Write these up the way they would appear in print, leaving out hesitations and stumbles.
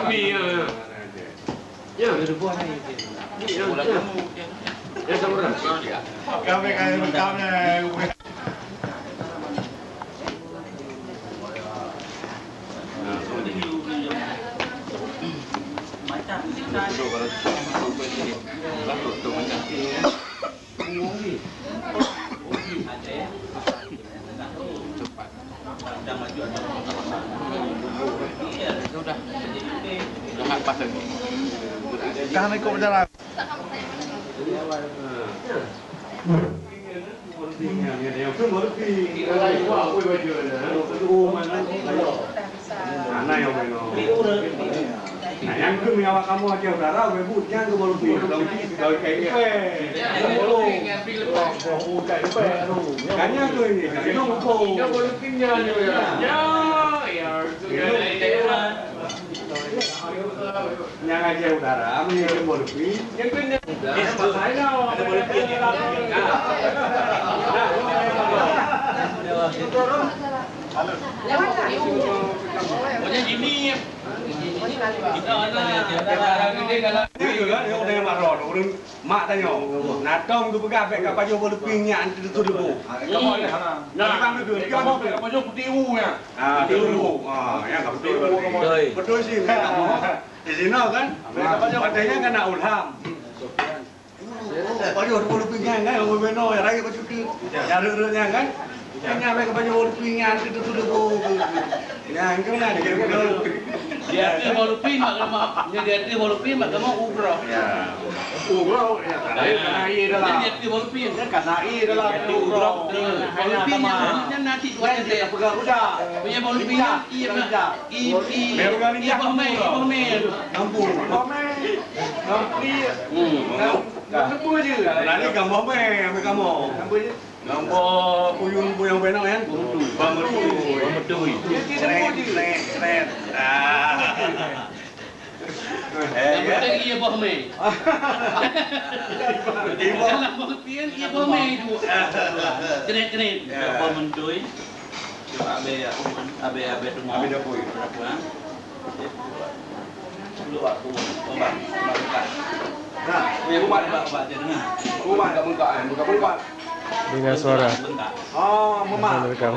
Mie. Ya, ada buah ni. Ya, sama dah. Kami kaya bekamnya. Jangan ikut berjalan. Nah, yang ke menyawa kamu aja udara, webutnya ke baru pi, kalau kayak kayaknya tuh ini, kayaknya ngumpul. Ya, baru pinnya ya. Yang aja udara, menjadi baru pi. Yang pinnya. Ada baru pinnya. Pokoknya gini. Orang marah, orang mak tanya, natong tu pegawai kat baju bolu pinyak tu debu. Kamu ada? Nah, kamu tu, kamu baju putih ya. Putih ya enggak betul. Betul sih. Di sini kan, katanya kan nak ulham. Baju bolu pinyak kan, orang beno ya lagi baju tu. Ya rere-nya kan. Hanya mereka baju bolu pinyak tu debu. Ya, engkau nak dia tu baru pin mak lemah. Dia tu baru pin mak lemah umrah. Ya. Umrah ya karena air dalam. Dia tu baru pin Kan karena air dalam umrah. Baru pin yang nanti dua dia pegang kuda. Punya baru pin iya Bahmel. Kampung. Kampung je. Nanti gambar ambil kamu. Gambar puyung benang kan? Bamutui. Keren. Yang penting iya Bahmel. Dalam baru pin iya Bahmel tu. Keren. Bamutui. Abe tu mau. Abe dah pui. Lu aku obat. Nah, umat dia dengar. Umat tak buka kan? Buka. Dengar suara. Oh, mama. Rekam.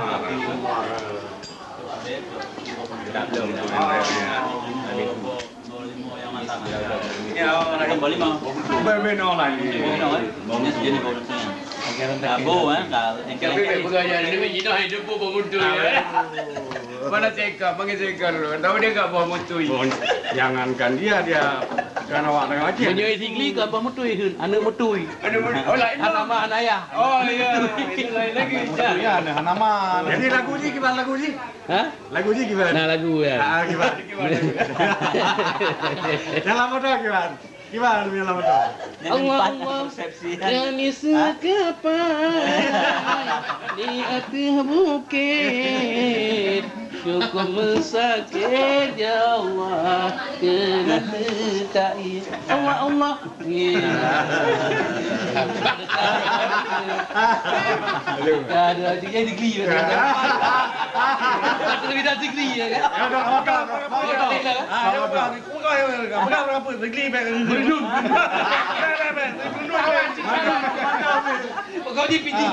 Ya, lagi kembali mau. Berbeno lagi. Baunya sejenis bau nasinya. Bau kalau Tapi pegawai ini begini hidup bawa mutu ya. Mana cekap, panggil cekap dulu. Tahu dia tak bawa mutu. Jangankan dia kan awak tengok aja. Menyoi tinggi ke apa mutui hun? Anak mutui. Oh lain Anak mah anak ayah. Oh iya, itu lain lagi. Ya, ada hanaman. Jadi lagu ni gimana lagu ni? Hah? Lagu ni gimana? Nah lagu ya. Gimana? Yang lama dah gimana? Gimana punya lama dah? Allah yang sekapai di atas bukit cukup mesakit ya Allah kena dekai Allah ada dia digli ada digli ya kan kau di pidi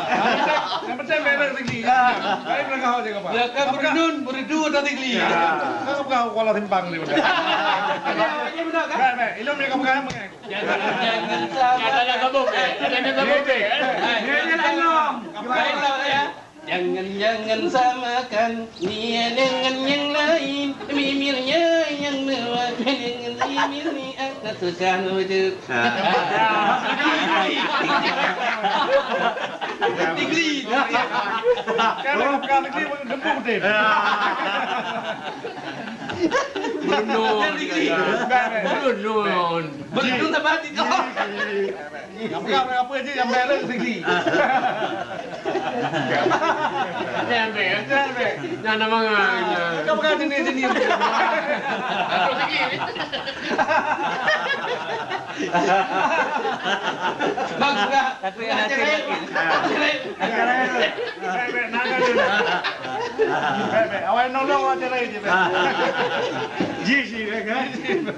yang penting mereka tinggi. Baik mereka kau jaga apa? ya kan berdua ada digli Kau bukan kuala timpang ni. ini benar kan Baik, ilmu mereka bukan apa? jangan sama kabuk. Jangan kabuk. Ini belum. Jangan samakan dia dengan yang lain, mimirnya yang mewakili dengan mimir anak tekan wujud. Tigli. Kalau bukan negeri gembung deh. Berundung tak mati. Apa aja yang merah negeri. Jangan Jangan mangan. Kau bukan jenis. Aku begini. Bang sudah. Tapi ada cerai. Awak nolong aja lagi je. Ji kan.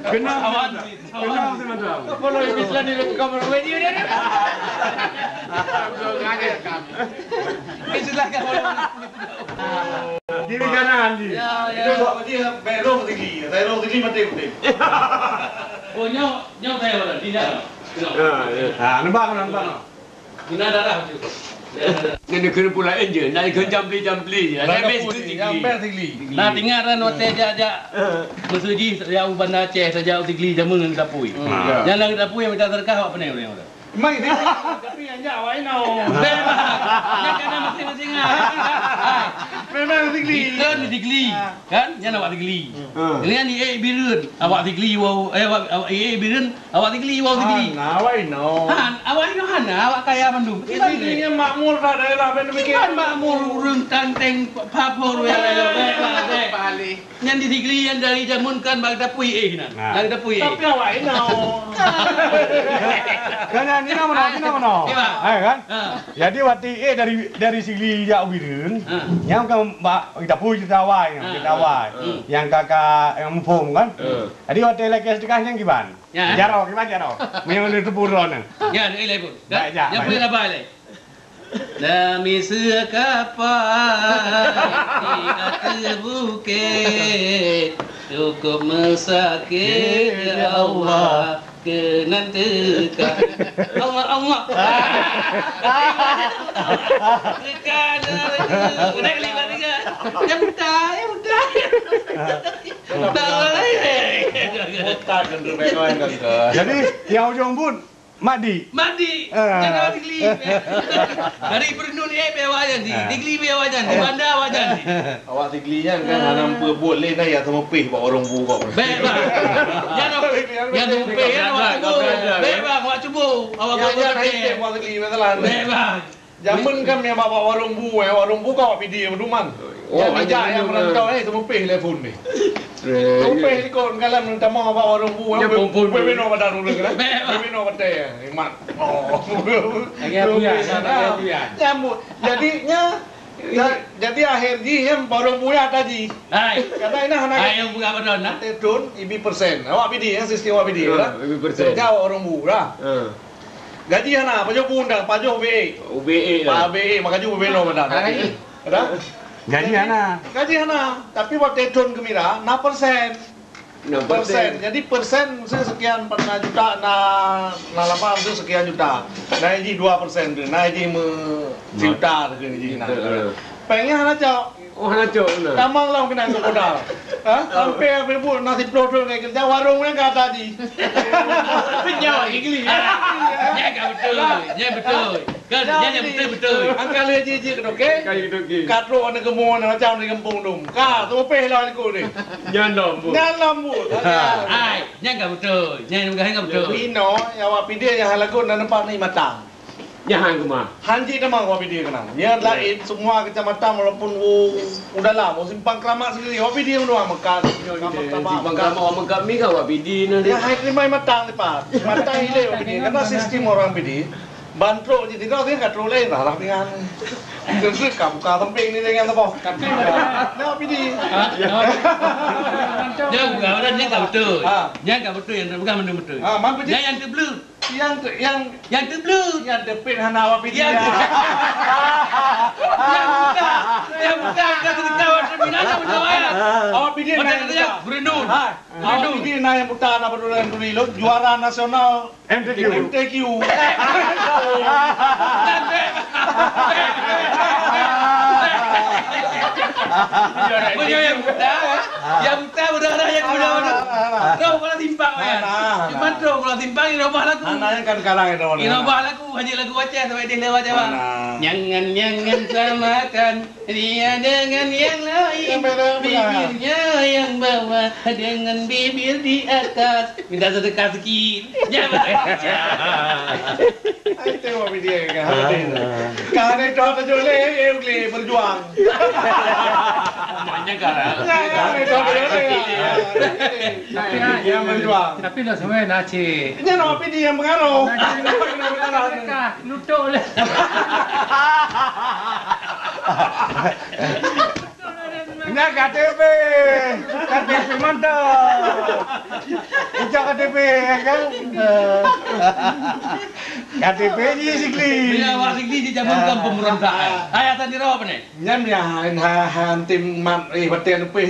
Kenal awak. Kenal sebentar. Kalau Islam ni kamera video dia. Kaget kan. Islam kan Kiri kanan ji. Itu kok dia belok tinggi. Saya belok tinggi mati. Oh nyok saya orang tidak. Nampak. Guna darah tu. Kena pula enje, nak kena jampli je. Saya best tigli. Nah tinggal ran hotel jajak. Mesuji jauh bandar Aceh sejauh tigli jamu dengan dapui. Jangan dapui yang minta terkah apa ni orang. Mai dia tapi anjak awak no. Memang. Yang kena masing-masing Memang tigli. Kita ni tigli. Kan? Yang awak tigli. Dengan ni birun. Awak tigli wow awak birun, awak tigli wow tigli. Awak no. Awak ni awak kaya mandum. Tigli makmur dah daerah ben mikir. Kan makmur urun tanteng papor yang lain. Balik. Yang di tigli yang dari jamun kan bag dapui kan. Bag dapui. Tapi awak no. Kan ni nama. Kan? Jadi waktu dari Sigli jak Wirun, yang kan kita puji kita awai, yang kakak yang mumpung kan. Jadi waktu lagi sedekah yang gimana? Jaro gimana jaro? Memang itu buron. Ya, ini pun. Yang boleh apa lagi? Dami sekapai di atas bukit, cukup mesakit Allah. Kenantikan Allah dekat naik lima tiga yang mudah jadi yang ujung pun Madi. Jangan digli. Dari Brunei bewajan di. Digli bewajan di bandar wajan di. Awak tigli kan nampak boleh naik ya sama pih buat orang bu kau. Bebang. Yang tumpeh kan awak cuba. Bebang awak cuba. Awak buat tigli masalah. Bebang. Zaman kan yang bawa warung bu kau pidi rumah. Yang bijak yang merantau sama pih telefon ni. Tumpeh ikut kalau minta mau bawa warung bu. Ya pompon. Bebeno pada dulu kan. Bebeno pada mat. Nyambut. Jadi akhirnya yang warung bu ya tadi. Kata ini anak. Yang buka beron nah. Tetun ibi persen. Awak pidi yang sistem awak pidi lah. Ibi persen. Jauh warung bu lah. Gaji anak pajak bundang, pajak BE. BE lah. BE maka juga bebeno pada. Ada? Gaji anak. Tapi waktu tetun gembira 6%. Jadi persen mesti sekian 4 juta na lapang mesti sekian juta. Naik 2% tu. Naik juta tu gaji nak. Pengen anak cak. Oh nak cok na. Tamang lah kena ke modal. Sampai berbu nasi pelotong kayak kerja warung yang kata tadi. Penjawab gili. Ya betul. Kan yang betul. Angkal aja kan okey. Katro ana kemon macam di kampung dum. Ka tu peh lah aku ni. Jangan lambu. Ai, yang betul. Yang betul. Pino yang awak pidih yang halagun dan nampak ni matang. Jangan kemana. Hanji nama awak pidih kenang. Yang lain semua kecamatan walaupun udah lama simpang keramat sendiri. Awak pidih doang makan. Simpang keramat orang kami kau awak pidih na. Ya hai terima matang lepas. Matang ile awak pidih. Karena sistem orang pidih. Bantro je tidak dia kat roleh dah dengan terus kamu samping ni dengan apa? Kamping nak pidih. Jangan bukan orang yang betul. Yang betul yang bukan betul. Yang terbelu. Yang terbelu. Yang depit hana awak pidih. Yang bukan kata kawan terminal betul ayat. Awak pidih naik Brunei. Awak pidih naik bukan apa dulu juara nasional MTQ. Punya yang buta berdarah yang muda. Kau kalau timpang ya. Cuma tu kalau timpang ini robah lagu. Anaknya kan kalang itu. Ini robah lagu hanya lagu wajah sampai dia lewat Jawa. Jangan samakan dia dengan yang lain. Bibirnya yang bawah dengan bibir di atas. Minta sedekah sikit. Jangan. Itu apa dia kan? Karena itu apa jole, eugle berjuang. Banyak kan? Karena itu apa jole. Tapi yang berjuang. Tapi nak semua nak cik. Ini apa dia yang mengaruh? Lutuk lah. Dah KTP. KTP mantap. Ucap KTP kan. KTP ni Sikli. Bila awak Sikli dijamankan pemberontakan. Hai atas diri apa ni? Nyam ya han tim mat batin pe.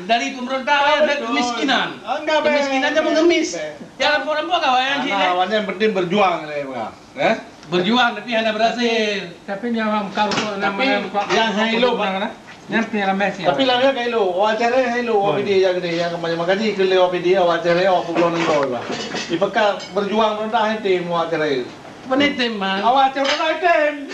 Dari pemberontakan ke kemiskinan. Kemiskinan dia mengemis. Jangan porak-porak kawan sini. Awalnya penting berjuang le bang. Berjuang tapi anda berhasil. Tapi nyawam kau namanya yang Hailo bang. yang Messi. Tapi lah kan Hailo, wawancara Hailo, OPD yang gede yang kemarin makanya ke OPD wawancara awak pulang nengkau bang. Ipakah berjuang rendah tim wawancara. Penetem man. Awak wawancara tim.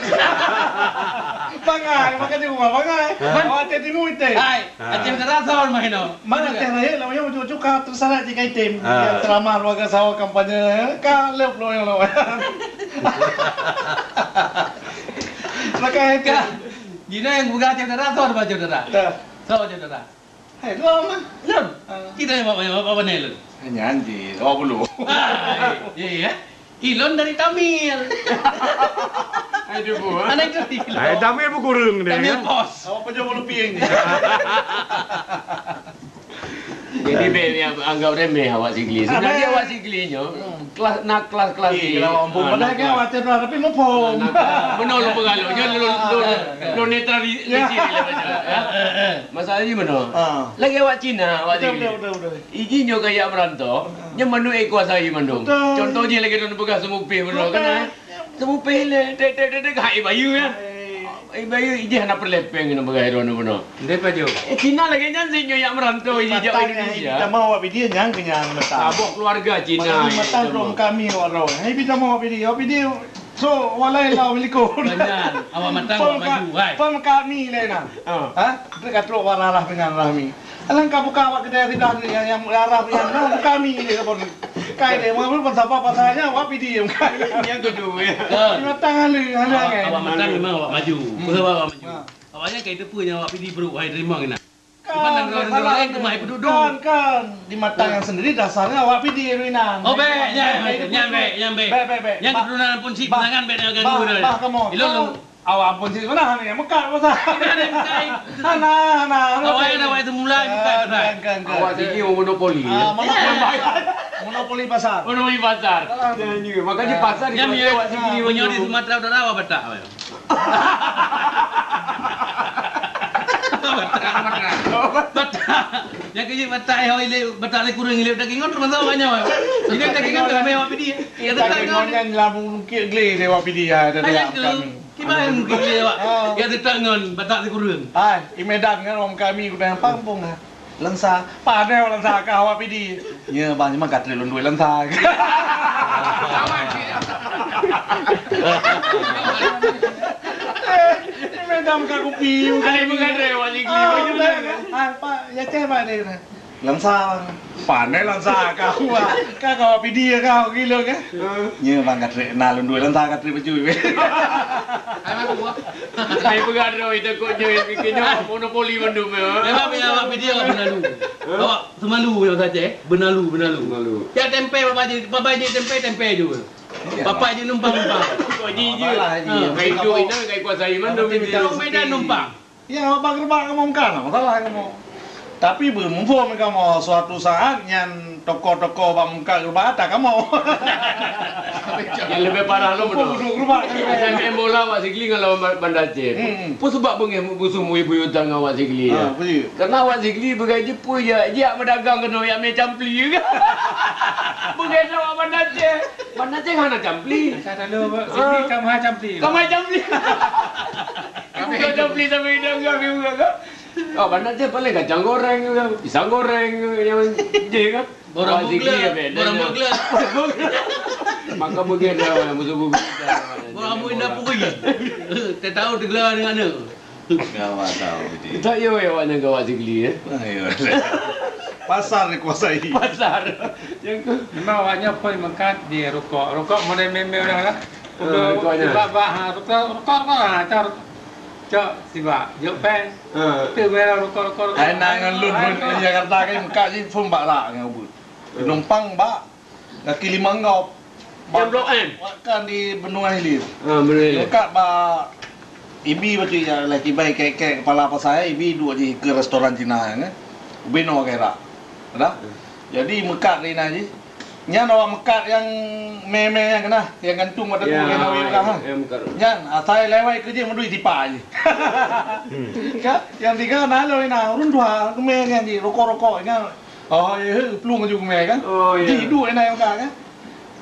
Bangai, makanya gua bangai. Awak timu itu. Hai, acem terasa main no. Mana terakhir namanya mau cuka terserah jika tim yang teramah warga sawah kampanye kan lep lo yang lo. Maka itu. Gina yang buka acem terasa apa saudara? So saudara. Hei, lo mah. Lun. Kita yang apa nih lun? Nyanyi, oh belum. Iya. Ilon dari Tamil. Aduh bu. Anak itu Ilon. Ay, Tamil pun kurang dia. Tamil pos. Awak pun jauh lupiang ni. Jadi be anggap remeh awak Sikli. Sebenarnya awak Siklinya kelas ni. Kalau ampun, padahal kan awak terus tapi mumpung. Menolong pengalunya lo netralisasi dia macam. Masalahnya mana? Lagi awak Cina, awak Sikli. Betul. Izinnya kayak merantau, nya manu kuasai mandung. Contohnya lagi don bekas semupe benar kan? Semupe le, tek hai bayu kan. Ai bayu izin nak perlepeng nak begai don benar. Dia baju. Cina lagi nyanyinya yang merantau izin jauh Indonesia. Kita mau awak video yang kenyang mata. Abok keluarga Cina. Mata rom kami orang. Hai kita mau video. So walai lau miliko. Banyak. Awak matang awak maju. Hai. Pam kami lena. Dekat lo warah dengan Rahmi. Alangkah buka awak kedai tidak yang arah yang kami ni kapon. Kai dia mau bersapa pasanya awak video kai. Yang kedua. Tangan lu Awak matang memang awak maju. Bahawa awak maju. Awaknya kayak itu punya awak pilih bro. Hai terima kena. Pandang orang lain kemai penduduk. Kan di mata yang sendiri dasarnya awak pilih Ruinan. Oh be, nyambe. Yang keturunan pun si panangan be dengan guru dah. Bah kamu. Ilon awak pun sih mana yang Mekah pasal. Hana. Awak itu mulai buka kan. Awak Sikli mau monopoli. Monopoli pasar. Monopoli pasar. Makanya pasar di awak Sikli punya di Sumatera Utara awak betak. Yang kerja betak betak kurang ilmu daging ngon masa banyak. Ini daging ngon kami awak pilih. Ya Daging ngon yang lamun gele dia awak pilih ada kami. Gimana mungkin dia awak? Ya betak ngon betak kurang. Hai, di Medan kan orang kami udah pangpung ah. Lensa, padahal lensa kau awak pilih. Ya banyak mah kat lelun dua lensa. Medam ka kopi. Ay mengada awak Sikli. Pak, ya teh pak dia. Lensa, pandai lensa kau. Kau pilih kau kilo kan? Ya bang kat nalun dua lensa kat baju. Ay mengada itu kok jadi bikinnya monopoli mandum ya. Memang punya awak pilih awak benalu. Awak semalu yang saja benalu. Ya tempe bapa je tempe juga. Bapa je numpang. Kok jiji. Kayak itu kayak kuasai mandum ini. Medan numpang. Ya abang gerbang kamu kan, masalah kamu. Tapi belum kamu suatu saat yang toko-toko bang muka gerbang ada kamu. Yang lebih parah lo betul. Yang bola awak Sikli kalau Banda Aceh. Apa sebab bengih busum ibu utang awak Sikli ya? Karena awak Sikli begaji pun ya, dia berdagang kena yang me campli juga. Bengih awak Banda Aceh. Banda Aceh kan campli. Saya tahu Sikli kamu campli. Kamu campli. Kamu campli sama hidang kami juga. Oh, Banda Aceh paling kacang goreng juga, pisang goreng yang je kan. Borang bugler. Maka begitu yang musuh buku. Borang mu indah pergi. Tak tahu tergelar dengan mana. Gawat tahu ini. Tak yo awaknya awak Sikli ya. Pasar dikuasai. Pasar. Yang tu Memang awaknya pun makan di rokok. Rokok model memel dah lah. Rokoknya. Rokok cak tiba jauh pen. Tu bela rokok. Hai nangan lun pun Jakarta kan muka si pun bakla ngabut. Numpang bak kaki Limanggau. Yang Blok M. Makan di benua hilir. Benar. Dekat bak Ibi betul ya lagi baik kayak kepala apa saya ibi dua je ke restoran Cina kan. Beno kira. Dah. Jadi mekat ni naji. Nyan orang mekat yang meme yang kena yang gantung pada tu kena wei kan. Nyan saya lewat kerja mendui tipa je. Kan yang tiga nalo ina urun dua keme kan ji rokok-rokok kan. Oh ya pelung ju keme kan. Ji dua ina yang kan.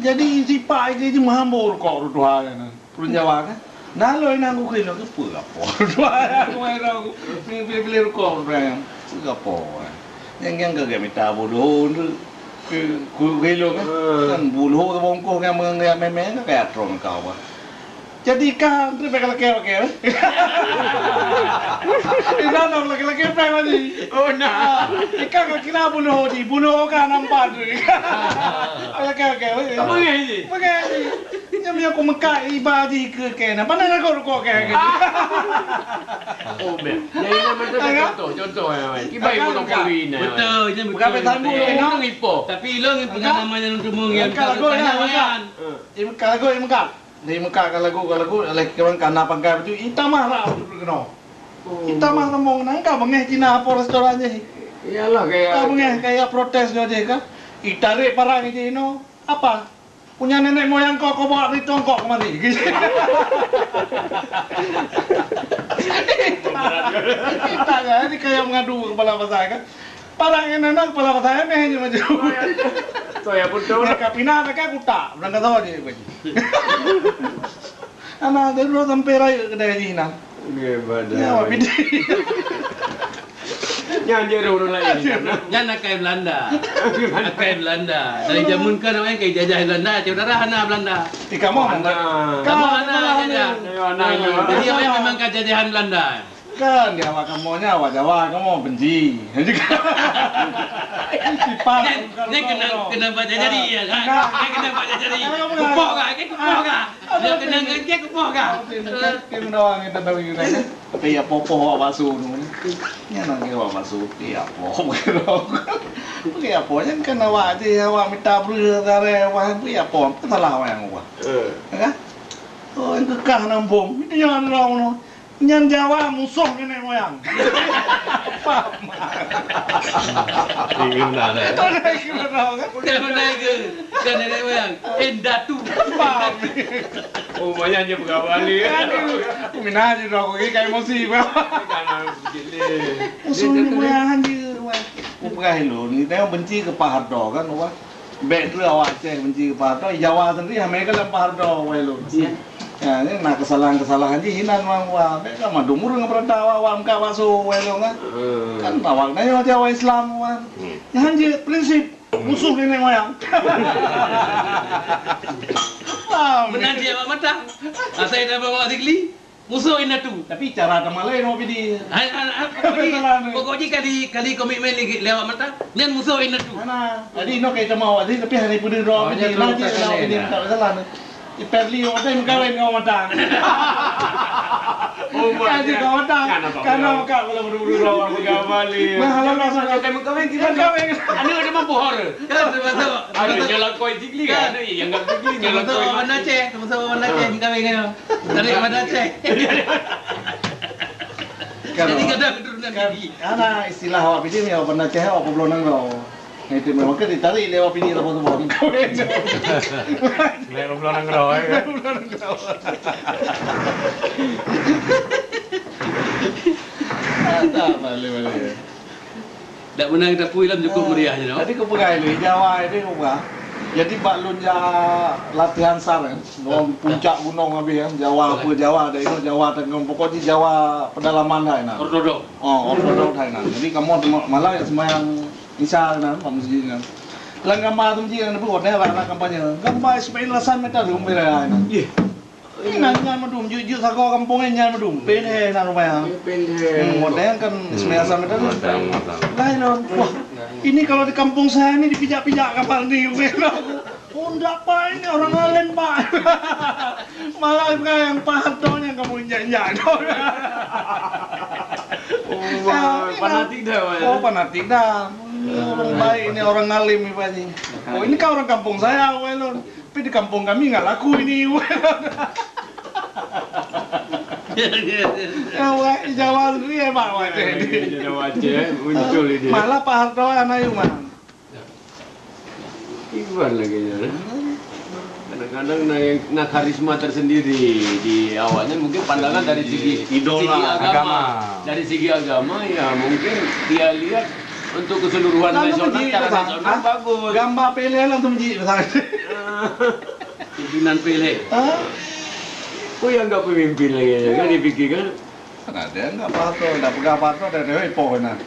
Jadi tipa je mahambur rokok dua kan. Urun Jawa kan. Nalo ina aku kena ke apa? Dua aku main aku pilih rokok orang. Apa? Yang gak minta bodoh tu. Gelo kan buluh ke bongkoh kan mengenai memang kayak tron kau apa. Jadi kan tu bakal laki-laki. Ina nak laki-laki apa lagi? Oh nah. Ikan kena buluh di buluh kan nampak tu. Laki-laki. Apa ni? Pakai. Yang punya aku mekak ibadi ke kena. Mana nak kau kayak gitu? Oh ben. Jadi nama contoh ya. Ibai pun kali ni. Betul, je Bukan betul Orang ipo. Tapi lo yang pengalaman untuk mengirim Kalau gue mekak. Di Mekah kalau lagi kawan kana pangkai tu itamah lah kena. Itamah ngomong nangka bengeh Cina apa restorannya. Iyalah kayak Kayak protes dia je kan. Itarik parang je no. Apa? Punya nenek moyang kau bawa di tongkok kemari. Kita jadi kayak mengadu kepala pasai kan. Parang yang nenek kepala pasai meh je maju. So ya betul. Mereka pindah mereka kuta, berangkat tahu je baju. Anak dulu sampai raya kedai ni nak. Ya, bidi. Yang dia orang lain. Yang nak ke Belanda. Dari zaman kan orang ke jajah Belanda, saudara anak Belanda. Di kamu Kamu anak jajah. Jadi orang memang ke jajahan Belanda. Kan dia awak kamunya awak Jawa kamu benci. Ini kena baca jadi ya kan? Ini kena baca jadi. Kupok kah? Dia kena ngejek kupok kah? Kita doang kita tahu juga kan. Tapi ya popo awak basuh nu. Nya nang awak basuh ya popo. Oke apa yang kan awak aja awak minta beri kare awak ya apa salah awak yang awak. Kan? Oh itu kah nampung. Itu jangan orang nu. Nyan Jawa musuh nenek moyang. Paham? Ingin ada. Kena tahu kan? Kan nenek moyang. Datu. Paham? Oh banyak je pegawai. Minah je dong, kayak emosi. Musuh nenek moyang je. Upah lo, ni tengok benci ke Pak Harto kan, wah. Baik tu awak Aceh benci ke Pak Harto, Jawa sendiri mereka dalam Pak Harto, wah lo. Ya, ini nak kesalahan je hinan wang wah. Mereka mah dumur ngapra tawa wang ka waso welo kan. Kan tawang na yo Jawa Islam wang. Yang je prinsip musuh nenek moyang. Benar dia Pak Mata. Saya dah bawa Zikli. Musuh ini tu. Tapi cara tamalai no pidi. Pokoknya kali komitmen lewat Mata. Nyan musuh ini tu. Mana? Jadi no kay tamaw adi tapi hari pudi ro pidi. Nanti no pidi tak salah. Iperli orang tu mengkawin dengan orang matang. Oh, kaji kau matang. Karena kau kalau buru-buru orang mengkawin. Mahalan masa kau mengkawin kita mengkawin. Anu ada mampu horror. Kan betul. Ada nyala koi Zikli kan? Yang enggak Zikli nyala koi. Mana Aceh? Sama-sama mana Aceh mengkawin kan? Dari mana Aceh? Jadi kadang keturunan gigi. Anak istilah awak pidi ni awak pernah ceh awak belum nangau. Itu memang kita ditarik lewat pidi apa tu buat kawin. Belum nang roy. Tak boleh. Tak pernah kita puilam cukup meriahnya. Tadi kau pegai ni Jawa ini kau pegang. Jadi baklun ja latihan sar kan. Puncak gunung habis kan. Jawa apa Jawa ada itu Jawa Tengah pokoknya Jawa pedalaman dah nak. Ortodok. Oh, ortodok dah nak. Jadi kamu malah yang sembahyang Isya kan, masjid kan. Lang gambar tu masjid kan buat dah lah kampanye. Gambar supaya lasan mereka dum berai kan. Ini nanya madum jujur sako kampungnya nyan madum. Pene na rumah. Pendek. Modern kan supaya lasan mereka. Lain wah. Ini kalau di kampung saya ini dipijak-pijak kapal ni. Oh, enggak Pak, ini orang lain Pak. Malah yang Pak Harto yang kamu injak-injak. Fanatik dah. Oh, fanatik dah. Orang baik ini orang ngalim Pak Haji. Oh, ini kan orang kampung saya, welon. Tapi di kampung kami nggak laku ini, welon. Awak Jawa ni Pak Wajah ni. Muncul ini. Malah Pak Harto Anayuman. Iwan lagi ya. Kadang-kadang nak karisma tersendiri di awalnya mungkin pandangan dari segi Idola agama. Dari segi agama ya mungkin dia lihat untuk keseluruhan nasional secara nasional bagus. Gambar Pele langsung menjadi besar. Pimpinan Pele. Oh yang enggak pemimpin lagi ya kan dipikirkan. Ada enggak Pak Harto, enggak pegang Pak Harto ada Epo kan.